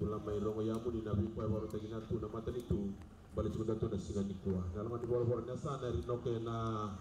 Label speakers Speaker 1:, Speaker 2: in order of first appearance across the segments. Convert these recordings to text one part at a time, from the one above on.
Speaker 1: Pula mai longo yamu di nabi kwa baru tegina tu na mata itu balik sudah tu na singa ni kuah. Dalam di bawah sana rino kena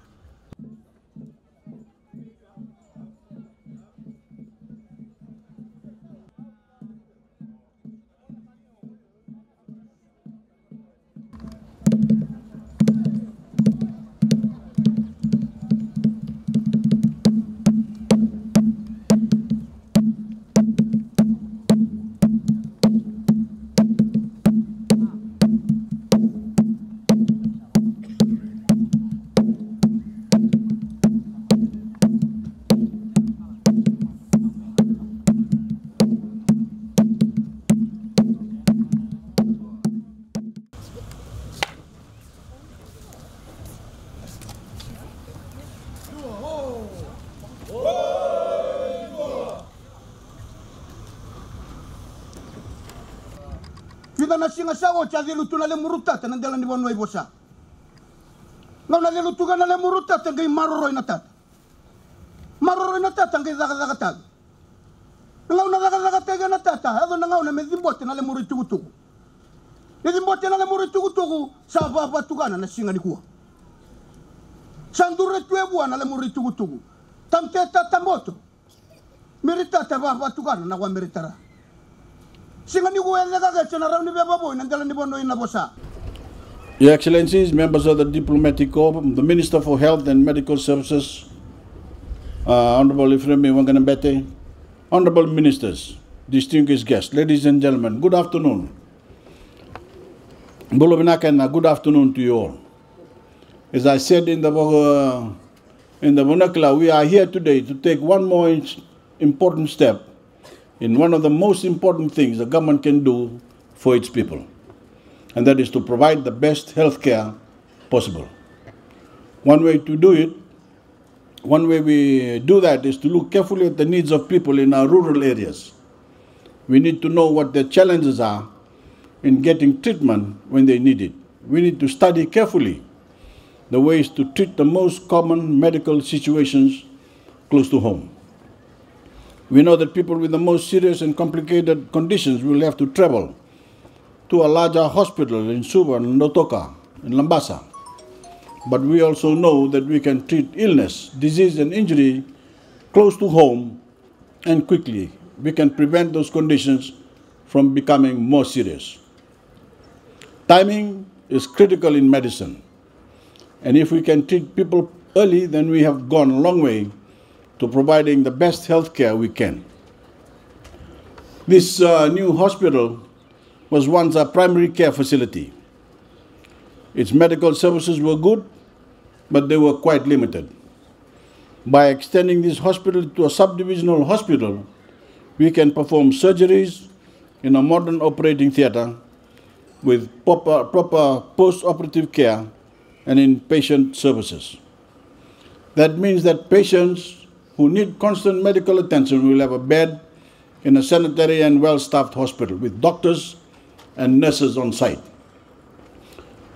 Speaker 2: na singa sawo cha dilu tuna le muruta tan ndela ni bonoi bosa ngona le lutuga na le muruta tan ngai maroro ina tata ngai zaga tag ngona zaga tag na tata ado na ngona me dimbote na le muri tugutugu le dimbote na le muri tugutugu sa ba tugana na singa ni kuwa sandure tuebua na le muri tugutugu tamteta tamoto merita ta ba tugana na wa meritara.
Speaker 3: Your Excellencies, members of the Diplomatic Corps, the Minister for Health and Medical Services, Honorable Ifremi Wanganambete, Honorable Ministers, distinguished guests, ladies and gentlemen, good afternoon. Good afternoon to you all. As I said in the vernacular, we are here today to take one more important step in one of the most important things the government can do for its people, and that is to provide the best health care possible. One way we do that is to look carefully at the needs of people in our rural areas. We need to know what their challenges are in getting treatment when they need it. We need to study carefully the ways to treat the most common medical situations close to home. We know that people with the most serious and complicated conditions will have to travel to a larger hospital in Suva, Notoka, in Lambasa. But we also know that we can treat illness, disease and injury close to home and quickly. We can prevent those conditions from becoming more serious. Timing is critical in medicine. And if we can treat people early, then we have gone a long way to providing the best health care we can. This new hospital was once a primary care facility. Its medical services were good, but they were quite limited. By extending this hospital to a sub-divisional hospital, we can perform surgeries in a modern operating theater with proper post-operative care and inpatient services. That means that patients who need constant medical attention will have a bed in a sanitary and well-staffed hospital with doctors and nurses on site.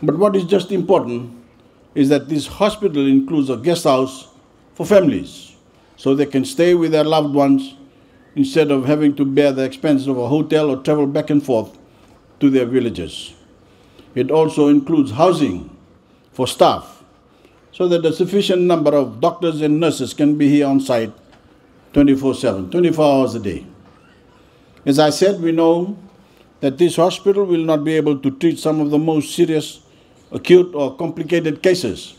Speaker 3: But what is just important is that this hospital includes a guest house for families, so they can stay with their loved ones instead of having to bear the expense of a hotel or travel back and forth to their villages. It also includes housing for staff, so that a sufficient number of doctors and nurses can be here on site 24/7, 24 hours a day. As I said, we know that this hospital will not be able to treat some of the most serious, acute or complicated cases.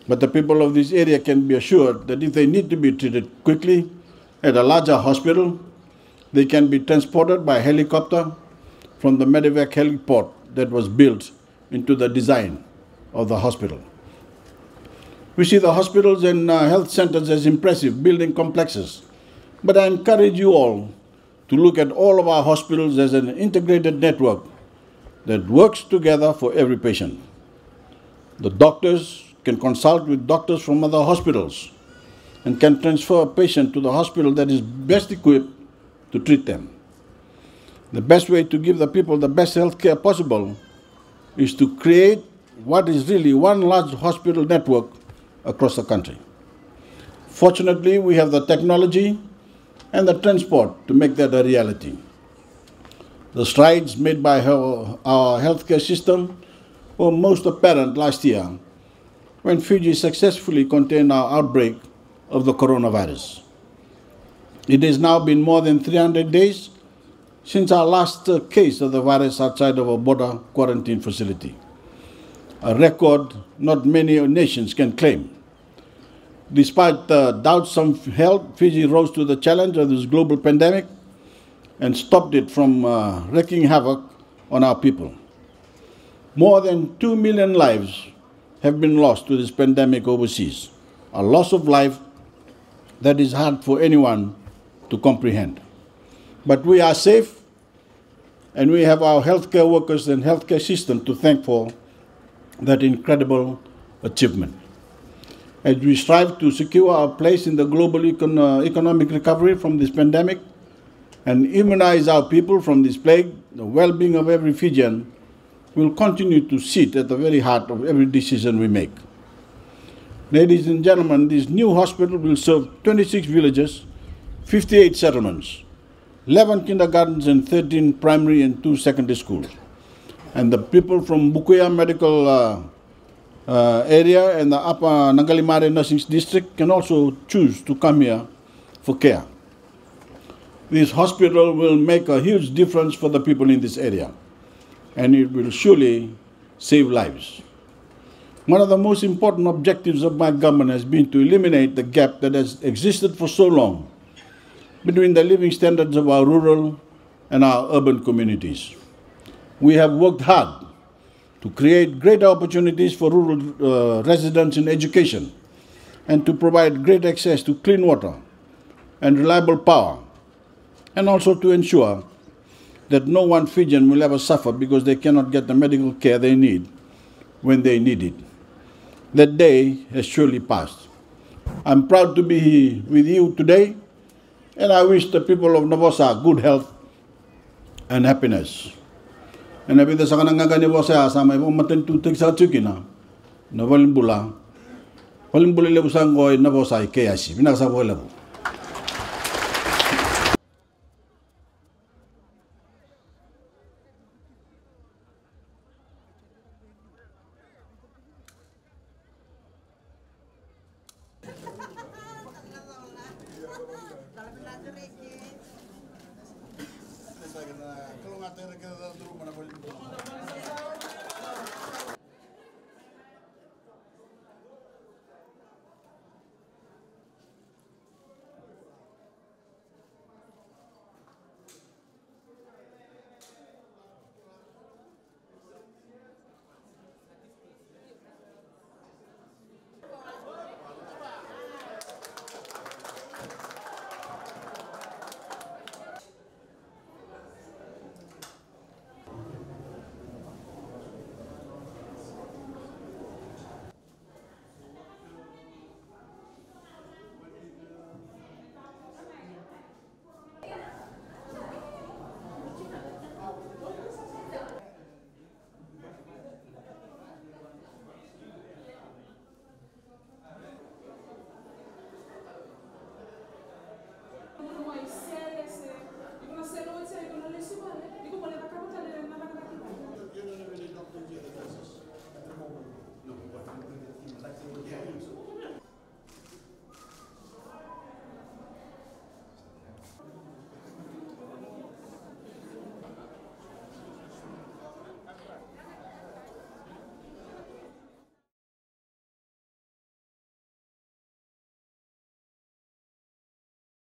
Speaker 3: But the people of this area can be assured that if they need to be treated quickly at a larger hospital, they can be transported by helicopter from the Medevac heliport that was built into the design of the hospital. We see the hospitals and health centers as impressive building complexes, but I encourage you all to look at all of our hospitals as an integrated network that works together for every patient. The doctors can consult with doctors from other hospitals and can transfer a patient to the hospital that is best equipped to treat them. The best way to give the people the best health care possible is to create what is really one large hospital network across the country. Fortunately, we have the technology and the transport to make that a reality. The strides made by our healthcare system were most apparent last year when Fiji successfully contained our outbreak of the coronavirus. It has now been more than 300 days since our last case of the virus outside of a border quarantine facility, a record not many nations can claim. Despite the doubts some held, Fiji rose to the challenge of this global pandemic and stopped it from wreaking havoc on our people. More than 2 million lives have been lost to this pandemic overseas, a loss of life that is hard for anyone to comprehend. But we are safe, and we have our healthcare workers and healthcare system to thank for that incredible achievement. As we strive to secure our place in the global economic recovery from this pandemic and immunize our people from this plague, the well-being of every Fijian will continue to sit at the very heart of every decision we make. Ladies and gentlemen, this new hospital will serve 26 villages, 58 settlements, 11 kindergartens and 13 primary and 2 secondary schools. And the people from Bukuya Medical area and the Upper Nangalimare Nursing District can also choose to come here for care. This hospital will make a huge difference for the people in this area, and it will surely save lives. One of the most important objectives of my government has been to eliminate the gap that has existed for so long between the living standards of our rural and our urban communities. We have worked hard to create greater opportunities for rural residents in education and to provide great access to clean water and reliable power, and also to ensure that no one Fijian will ever suffer because they cannot get the medical care they need when they need it. That day has surely passed. I'm proud to be with you today, and I wish the people of Navosa good health and happiness. And abida sa kanang nga Navosa sa may matentutig sa tsukina na walimbula lebu sang ko Navosa Keiyasi binasa ko lebu. Kalau nggak terkena turun mana boleh.